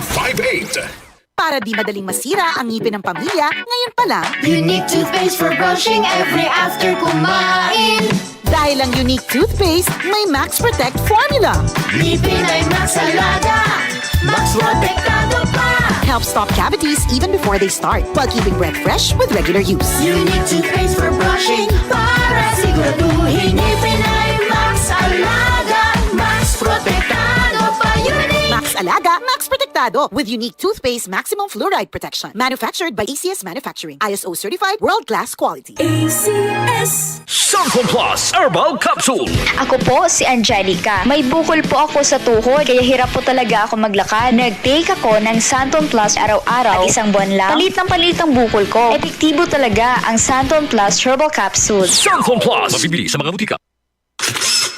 0958. Para di madaling masira ang ngipin ng pamilya, ngayon pa lang, Unique toothpaste for brushing every after kumain. dahil ang Unique toothpaste, may Max Protect formula. Ngipin ay Max Alaga, Max Protektado pa. Helps stop cavities even before they start, while keeping breath fresh with regular use. Unique toothpaste for brushing para siguraduhin ngipin ay Max Alaga, Max Protektado pa. Unique. Max Alaga, Max Protectado with Unique toothpaste maximum fluoride protection. Manufactured by ACS Manufacturing. ISO certified world-class quality. ACS. Santon Plus Herbal Capsule. Ako po si Angelica. May bukol po ako sa tuhod, kaya hirap po talaga ako maglakad. Nag-take ako ng Santon Plus araw-araw at isang buwan lang. Palit ang bukol ko. Epektibo talaga ang Santon Plus Herbal Capsule. Santon Plus. Mabibili sa mga butika.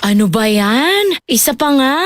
Ano ba yan? Isa pa nga.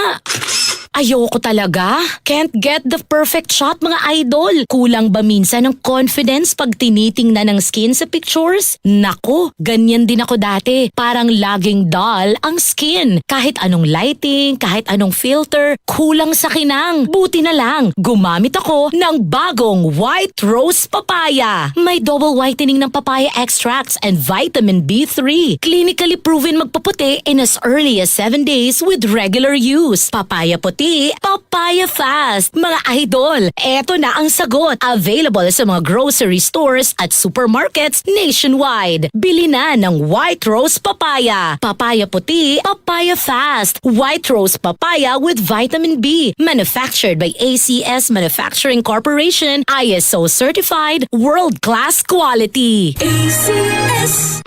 Ayoko talaga. Can't get the perfect shot, mga idol. Kulang ba minsan ng confidence pag tinitingnan ng skin sa pictures? Nako, ganyan din ako dati. Parang laging dull ang skin. Kahit anong lighting, kahit anong filter, kulang sa kinang. Buti na lang, gumamit ako ng bagong White Rose Papaya. May double whitening ng papaya extracts and vitamin B3. Clinically proven magpaputi in as early as 7 days with regular use. Papaya puti, papaya fast. Mga idol, eto na ang sagot. Available sa mga grocery stores at supermarkets nationwide. Bili na ng White Rose Papaya. Papaya puti, papaya fast. White Rose Papaya with vitamin B. Manufactured by ACS Manufacturing Corporation. ISO certified, world-class quality. ACS.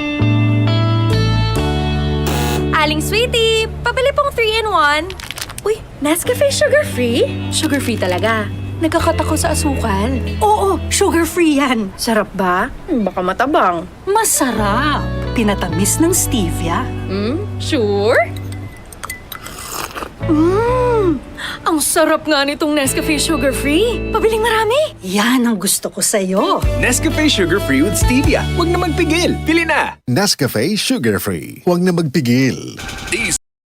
Aling Sweetie, pabili pong 3-in-1. Uy, Nescafe sugar-free? Sugar-free talaga. Nagkakat ako sa asukal. Oo, sugar-free yan. Sarap ba? Baka matabang. Masarap! Tinatamis ng stevia. Sure? Ang sarap nga nitong Nescafe sugar-free. Pabiling marami. Yan ang gusto ko sa'yo. Nescafe Sugar Free with Stevia. Huwag na magpigil. Pili na! Nescafe Sugar Free. Huwag na magpigil.